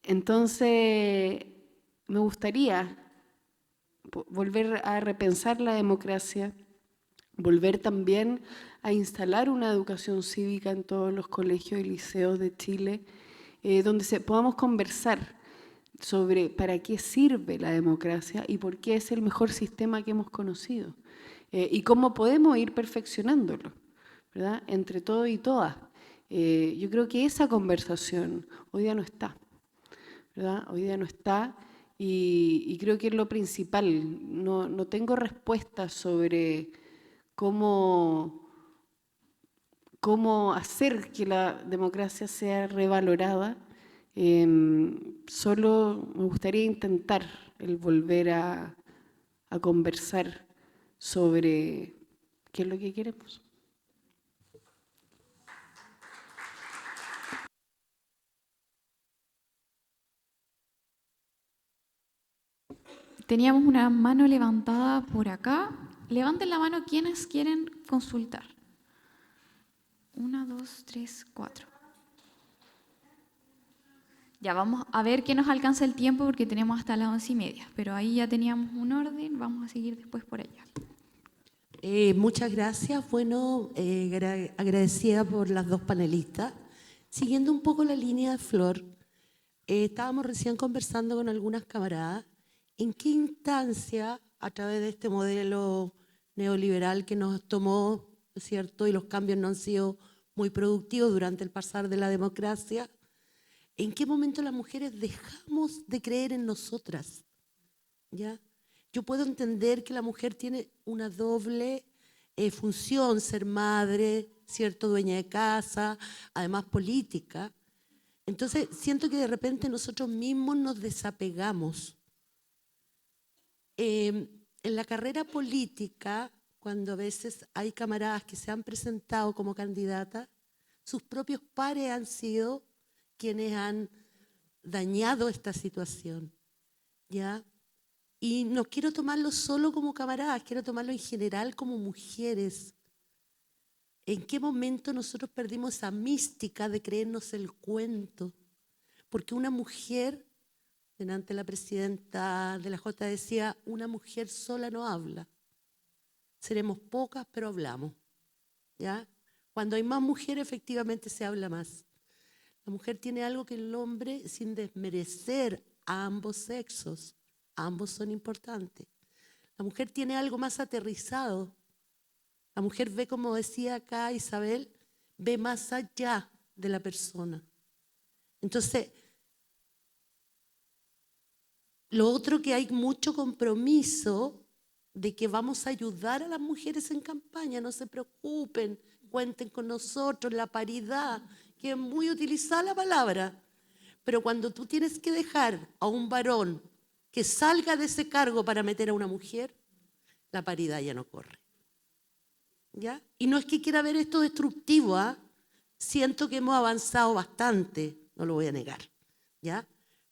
Speaker 3: Entonces, me gustaría volver a repensar la democracia, volver también a instalar una educación cívica en todos los colegios y liceos de Chile, donde podamos conversar sobre para qué sirve la democracia y por qué es el mejor sistema que hemos conocido, y cómo podemos ir perfeccionándolo, ¿verdad? Entre todos y todas. Yo creo que esa conversación hoy día no está, ¿verdad? Hoy día no está, y creo que es lo principal. No tengo respuestas sobre cómo hacer que la democracia sea revalorada. Solo me gustaría intentar el volver a conversar sobre qué es lo que queremos.
Speaker 2: Teníamos una mano levantada por acá. Levanten la mano quienes quieren consultar. 1, 2, 3, 4. Ya vamos a ver qué nos alcanza el tiempo porque tenemos hasta las 11:30, pero ahí ya teníamos un orden, vamos a seguir después por allá.
Speaker 5: Muchas gracias. Bueno, agradecida por las dos panelistas. Siguiendo un poco la línea de Flor, estábamos recién conversando con algunas camaradas en qué instancia, a través de este modelo neoliberal que nos tomó, ¿no es cierto?, y los cambios no han sido muy productivos durante el pasar de la democracia, ¿en qué momento las mujeres dejamos de creer en nosotras? ¿Ya? Yo puedo entender que la mujer tiene una doble función, ser madre, ¿cierto?, dueña de casa, además política. Entonces, siento que de repente nosotros mismos nos desapegamos. En la carrera política, cuando a veces hay camaradas que se han presentado como candidatas, sus propios pares han sido quienes han dañado esta situación, ¿ya? Y no quiero tomarlo solo como camaradas, quiero tomarlo en general como mujeres. ¿En qué momento nosotros perdimos esa mística de creernos el cuento? Porque una mujer, delante la presidenta de la Jota decía, una mujer sola no habla. Seremos pocas, pero hablamos, ¿ya? Cuando hay más mujeres, efectivamente se habla más. La mujer tiene algo que el hombre, sin desmerecer a ambos sexos, ambos son importantes. La mujer tiene algo más aterrizado. La mujer ve, como decía acá Isabel, ve más allá de la persona. Entonces, lo otro, que hay mucho compromiso de que vamos a ayudar a las mujeres en campaña, no se preocupen, cuenten con nosotros, la paridad, que es muy utilizada la palabra, pero cuando tú tienes que dejar a un varón que salga de ese cargo para meter a una mujer, la paridad ya no corre, ¿ya? Y no es que quiera ver esto destructivo, ¿ah? Siento que hemos avanzado bastante, no lo voy a negar, ¿ya?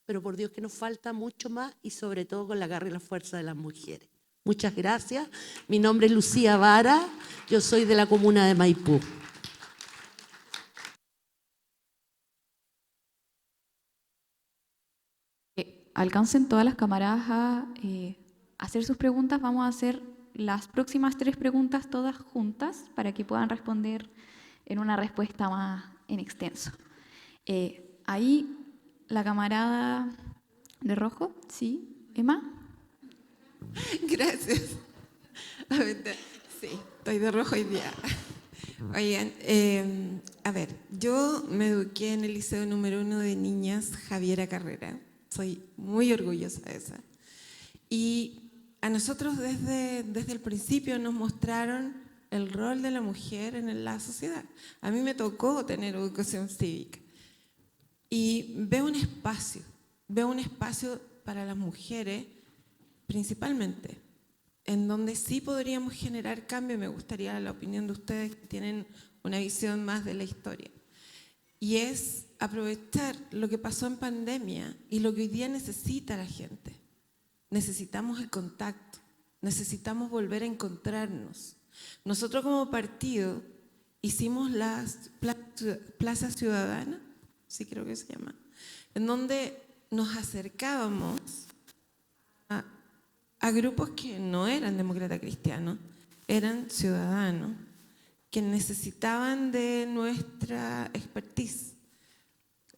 Speaker 5: Pero por Dios que nos falta mucho más, y sobre todo con la garra y la fuerza de las mujeres. Muchas gracias. Mi nombre es Lucía Vara, yo soy de la comuna de Maipú.
Speaker 2: Alcancen todas las camaradas a hacer sus preguntas. Vamos a hacer las próximas 3 preguntas todas juntas para que puedan responder en una respuesta más en extenso. Ahí la camarada de rojo, ¿sí? ¿Emma?
Speaker 6: Gracias. Sí, estoy de rojo hoy día. Oigan, a ver, yo me eduqué en el Liceo número 1 de Niñas Javiera Carrera. Soy muy orgullosa de esa. Y a nosotros desde el principio nos mostraron el rol de la mujer en la sociedad. A mí me tocó tener educación cívica. Y veo un espacio para las mujeres, principalmente, en donde sí podríamos generar cambio. Me gustaría la opinión de ustedes que tienen una visión más de la historia. Y es aprovechar lo que pasó en pandemia y lo que hoy día necesita la gente. Necesitamos el contacto, necesitamos volver a encontrarnos. Nosotros como partido hicimos las plazas ciudadanas, sí creo que se llama, en donde nos acercábamos a grupos que no eran demócratas cristianos, eran ciudadanos, que necesitaban de nuestra expertise.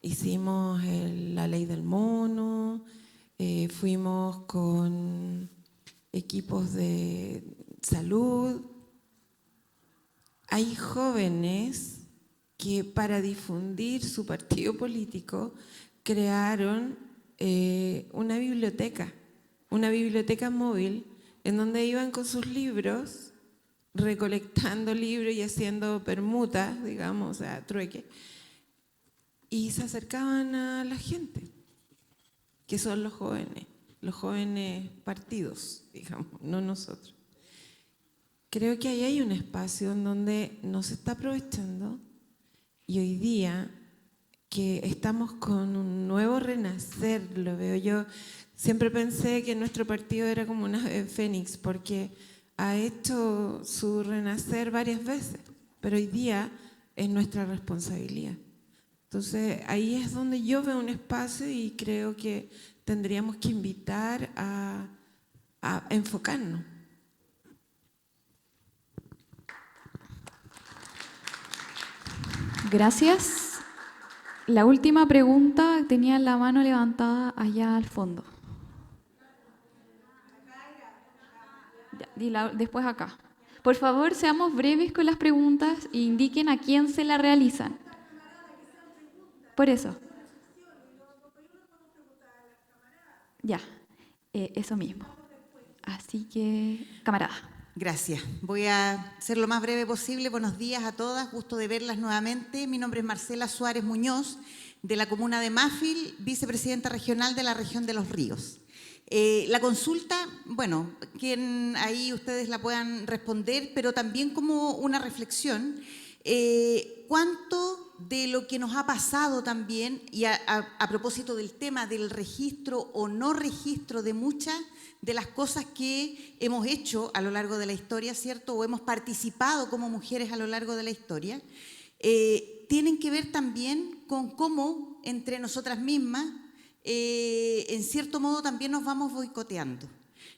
Speaker 6: hicimos la ley del mono, fuimos con equipos de salud. Hay jóvenes que para difundir su partido político crearon una biblioteca móvil en donde iban con sus libros, recolectando libros y haciendo permutas, digamos, o sea, trueque, y se acercaban a la gente, que son los jóvenes partidos, digamos, no nosotros. Creo que ahí hay un espacio en donde nos está aprovechando, y hoy día que estamos con un nuevo renacer, lo veo yo. Siempre pensé que nuestro partido era como una ave fénix, porque ha hecho su renacer varias veces, pero hoy día es nuestra responsabilidad. Entonces ahí es donde yo veo un espacio y creo que tendríamos que invitar a enfocarnos.
Speaker 2: Gracias. La última pregunta tenía la mano levantada allá al fondo. Ya, después acá. Por favor, seamos breves con las preguntas e indiquen a quién se la realizan. Por eso. Ya, eso mismo. Así que, camarada.
Speaker 7: Gracias. Voy a ser lo más breve posible. Buenos días a todas, gusto de verlas nuevamente. Mi nombre es Marcela Suárez Muñoz, de la comuna de Mafil, vicepresidenta regional de la región de Los Ríos. La consulta, bueno, quien ahí ustedes la puedan responder, pero también como una reflexión, ¿cuánto de lo que nos ha pasado también, y a propósito del tema del registro o no registro de muchas de las cosas que hemos hecho a lo largo de la historia, ¿cierto? O hemos participado como mujeres a lo largo de la historia, tienen que ver también con cómo entre nosotras mismas, en cierto modo también nos vamos boicoteando,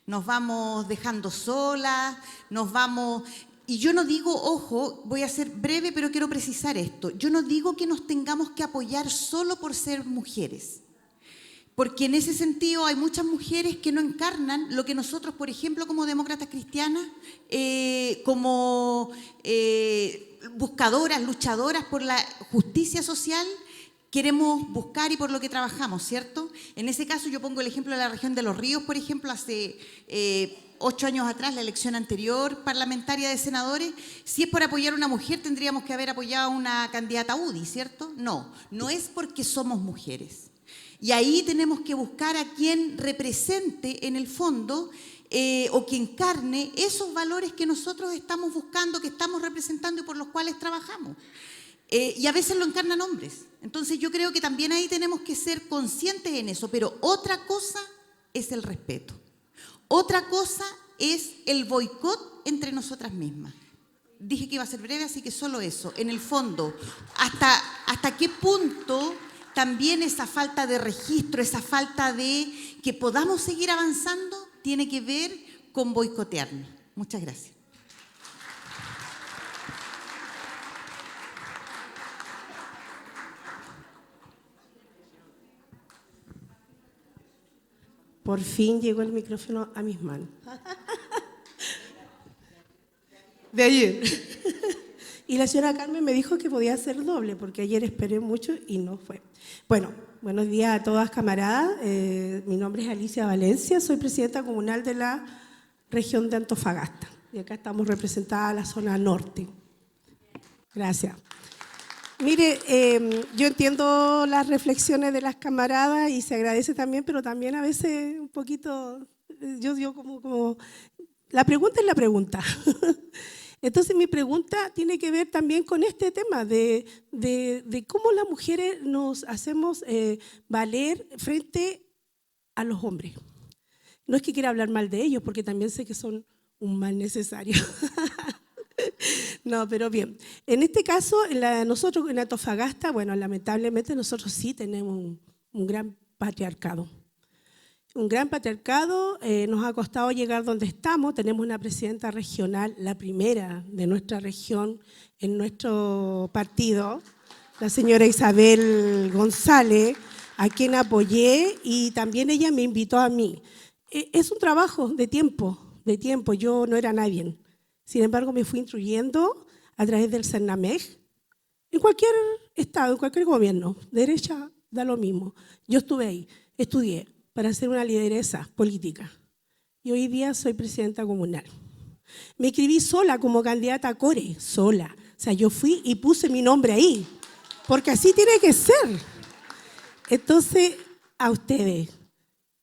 Speaker 7: nos vamos dejando solas, nos vamos... Y yo no digo, ojo, voy a ser breve, pero quiero precisar esto, yo no digo que nos tengamos que apoyar solo por ser mujeres. Porque en ese sentido hay muchas mujeres que no encarnan lo que nosotros, por ejemplo, como demócratas cristianas, como buscadoras, luchadoras por la justicia social, queremos buscar y por lo que trabajamos, ¿cierto? En ese caso yo pongo el ejemplo de la región de Los Ríos, por ejemplo, hace 8 años atrás, la elección anterior parlamentaria de senadores, si es por apoyar a una mujer tendríamos que haber apoyado a una candidata UDI, ¿cierto? No, no es porque somos mujeres. Y ahí tenemos que buscar a quien represente en el fondo o que encarne esos valores que nosotros estamos buscando, que estamos representando y por los cuales trabajamos. Y a veces lo encarnan hombres. Entonces yo creo que también ahí tenemos que ser conscientes en eso. Pero otra cosa es el respeto. Otra cosa es el boicot entre nosotras mismas. Dije que iba a ser breve, así que solo eso. En el fondo, ¿hasta qué punto también esa falta de registro, esa falta de que podamos seguir avanzando, tiene que ver con boicotearnos? Muchas gracias.
Speaker 4: Por fin llegó el micrófono a mis manos. De ayer. Y la señora Carmen me dijo que podía hacer doble, porque ayer esperé mucho y no fue. Bueno, buenos días a todas, camaradas. Mi nombre es Alicia Valencia, soy presidenta comunal de la región de Antofagasta. Y acá estamos representadas la zona norte. Gracias. Mire, yo entiendo las reflexiones de las camaradas y se agradece también, pero también a veces un poquito, yo digo como la pregunta es la pregunta. Entonces mi pregunta tiene que ver también con este tema de cómo las mujeres nos hacemos valer frente a los hombres. No es que quiera hablar mal de ellos, porque también sé que son un mal necesario. No, pero bien. En este caso, nosotros en Antofagasta, bueno, lamentablemente nosotros sí tenemos un gran patriarcado. Un gran patriarcado, nos ha costado llegar donde estamos. Tenemos una presidenta regional, la primera de nuestra región en nuestro partido. la señora Isabel González, a quien apoyé y también ella me invitó a mí. Es un trabajo de tiempo, yo no era nadie. Sin embargo, me fui instruyendo a través del CERNAMEG, en cualquier estado, en cualquier gobierno, derecha, da lo mismo. Yo estuve ahí, estudié para ser una lideresa política y hoy día soy presidenta comunal. Me inscribí sola como candidata a Core, sola. O sea, yo fui y puse mi nombre ahí, porque así tiene que ser. Entonces, a ustedes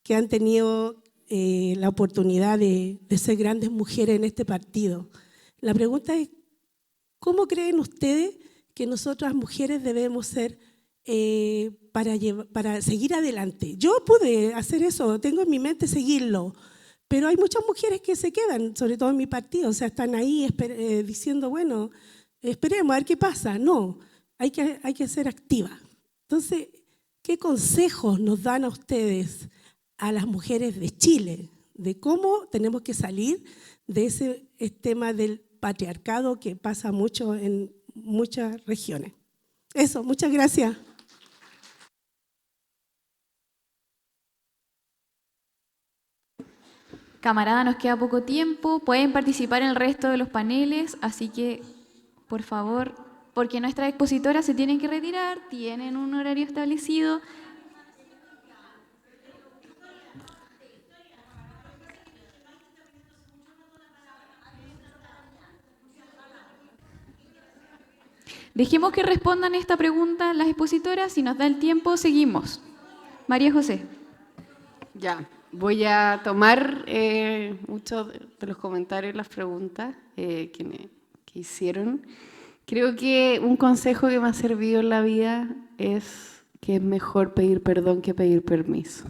Speaker 4: que han tenido la oportunidad de ser grandes mujeres en este partido, la pregunta es, ¿cómo creen ustedes que nosotras mujeres debemos ser para seguir adelante? Yo pude hacer eso, tengo en mi mente seguirlo, pero hay muchas mujeres que se quedan, sobre todo en mi partido, o sea, están ahí diciendo, bueno, esperemos a ver qué pasa. No, hay que ser activa. Entonces, ¿qué consejos nos dan a ustedes, a las mujeres de Chile, de cómo tenemos que salir de ese tema del patriarcado que pasa mucho en muchas regiones? Eso, muchas gracias.
Speaker 2: Camarada, nos queda poco tiempo, pueden participar en el resto de los paneles, así que, por favor, porque nuestras expositoras se tienen que retirar, tienen un horario establecido. Dejemos que respondan esta pregunta las expositoras, si nos da el tiempo, seguimos. María José.
Speaker 3: Ya, voy a tomar muchos de los comentarios y las preguntas que hicieron. Creo que un consejo que me ha servido en la vida es que es mejor pedir perdón que pedir permiso.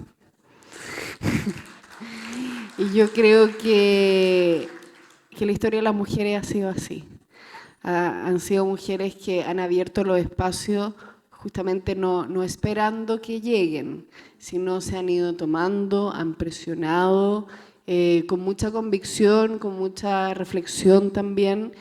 Speaker 3: Y yo creo que la historia de las mujeres ha sido así. Han sido mujeres que han abierto los espacios justamente no esperando que lleguen, sino se han ido tomando, han presionado con mucha convicción, con mucha reflexión también,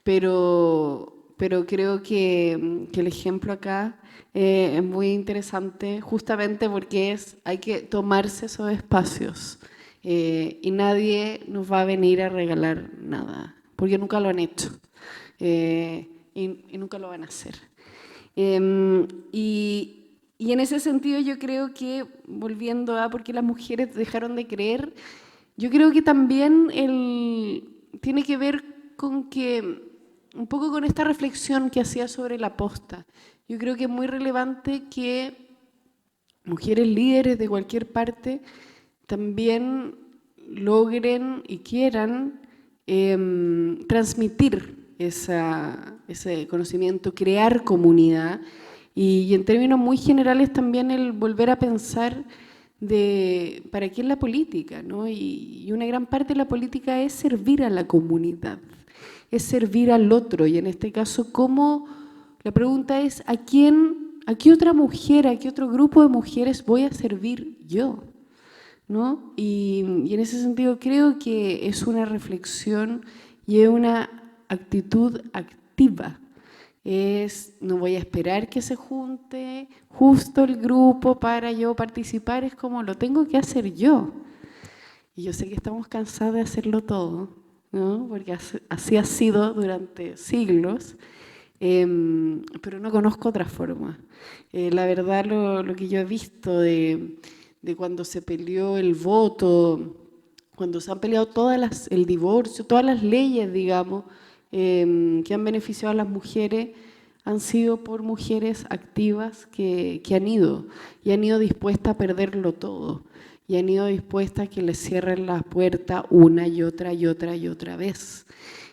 Speaker 3: pero creo que el ejemplo acá es muy interesante justamente porque hay que tomarse esos espacios y nadie nos va a venir a regalar nada, porque nunca lo han hecho. Y nunca lo van a hacer. Y en ese sentido yo creo que, volviendo a por qué las mujeres dejaron de creer, yo creo que también tiene que ver con que, un poco con esta reflexión que hacía sobre la posta. Yo creo que es muy relevante que mujeres líderes de cualquier parte también logren y quieran transmitir ese conocimiento, crear comunidad y en términos muy generales también el volver a pensar para qué es la política, ¿no? Y una gran parte de la política es servir a la comunidad, es servir al otro y en este caso, la pregunta es ¿a qué otra mujer, a qué otro grupo de mujeres voy a servir yo? ¿No? Y en ese sentido creo que es una reflexión y es una actitud activa. No voy a esperar que se junte justo el grupo para yo participar, es como lo tengo que hacer yo. Y yo sé que estamos cansados de hacerlo todo, ¿no? Porque así ha sido durante siglos, pero no conozco otra forma. La verdad, lo que yo he visto de cuando se peleó el voto, cuando se han peleado el divorcio, todas las leyes, digamos, que han beneficiado a las mujeres, han sido por mujeres activas que han ido dispuestas a perderlo todo, y han ido dispuestas a que les cierren la puerta una y otra y otra y otra vez.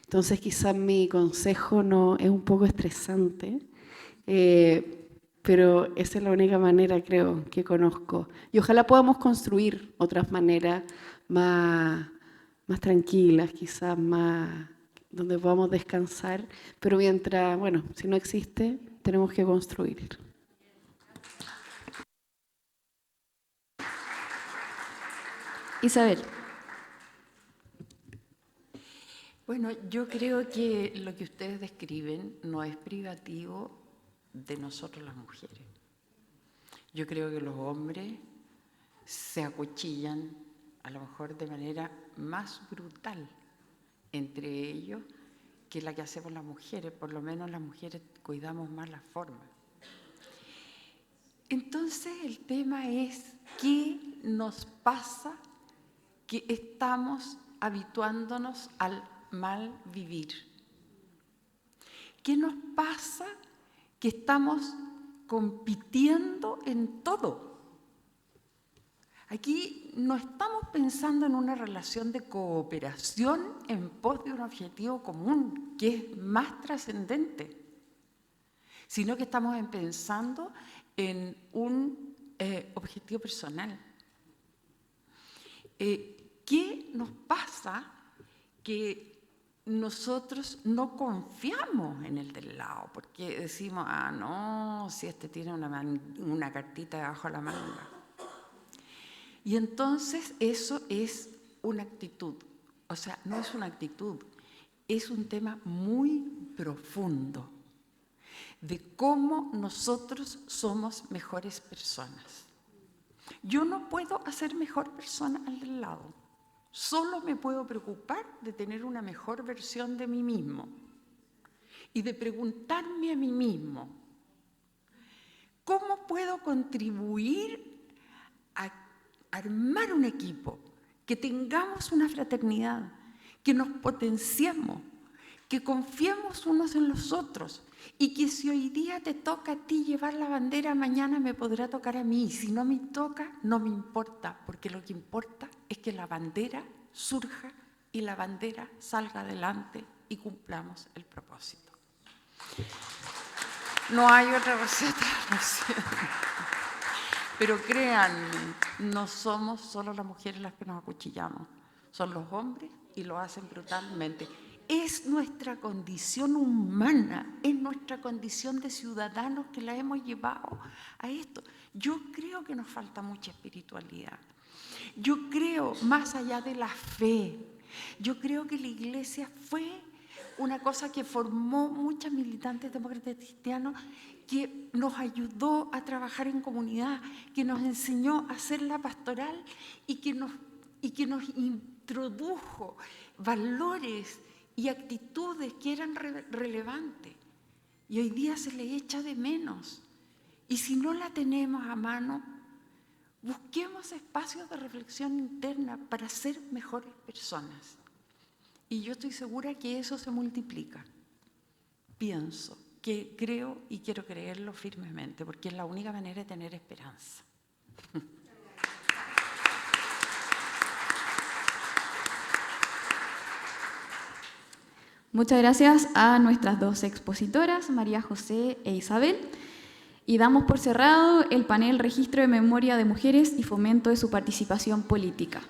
Speaker 3: Entonces quizás mi consejo no es un poco estresante, pero esa es la única manera, creo, que conozco. Y ojalá podamos construir otras maneras más tranquilas, quizás más donde podamos descansar, pero mientras, bueno, si no existe, tenemos que construir.
Speaker 2: Isabel.
Speaker 1: Bueno, yo creo que lo que ustedes describen no es privativo de nosotros las mujeres. Yo creo que los hombres se acuchillan a lo mejor de manera más brutal entre ellos que la que hacemos las mujeres. Por lo menos las mujeres cuidamos más la forma. Entonces el tema es qué nos pasa que estamos habituándonos al mal vivir. ¿Qué nos pasa que estamos compitiendo en todo? Aquí no estamos pensando en una relación de cooperación en pos de un objetivo común, que es más trascendente, sino que estamos pensando en un objetivo personal. ¿Qué nos pasa que nosotros no confiamos en el del lado? Porque decimos, no, si este tiene una cartita debajo de la manga. Y entonces eso es una actitud. O sea, no es una actitud, es un tema muy profundo de cómo nosotros somos mejores personas. Yo no puedo hacer mejor persona al del lado. Solo me puedo preocupar de tener una mejor versión de mí mismo y de preguntarme a mí mismo, ¿cómo puedo contribuir a armar un equipo, que tengamos una fraternidad, que nos potenciemos, que confiemos unos en los otros y que si hoy día te toca a ti llevar la bandera, mañana me podrá tocar a mí. Y si no me toca, no me importa, porque lo que importa es que la bandera surja y la bandera salga adelante y cumplamos el propósito. No hay otra receta, ¿no es cierto? Pero créanme, no somos solo las mujeres las que nos acuchillamos, son los hombres y lo hacen brutalmente. Es nuestra condición humana, es nuestra condición de ciudadanos que la hemos llevado a esto. Yo creo que nos falta mucha espiritualidad. Yo creo, más allá de la fe, yo creo que la Iglesia fue una cosa que formó muchas militantes demócratas cristianos, que nos ayudó a trabajar en comunidad, que nos enseñó a hacer la pastoral y que nos introdujo valores y actitudes que eran relevantes. Y hoy día se le echa de menos. Y si no la tenemos a mano, busquemos espacios de reflexión interna para ser mejores personas. Y yo estoy segura que eso se multiplica. Pienso, que creo y quiero creerlo firmemente, porque es la única manera de tener esperanza.
Speaker 2: Muchas gracias a nuestras dos expositoras, María José e Isabel. Y damos por cerrado el panel Registro de Memoria de Mujeres y Fomento de su Participación Política.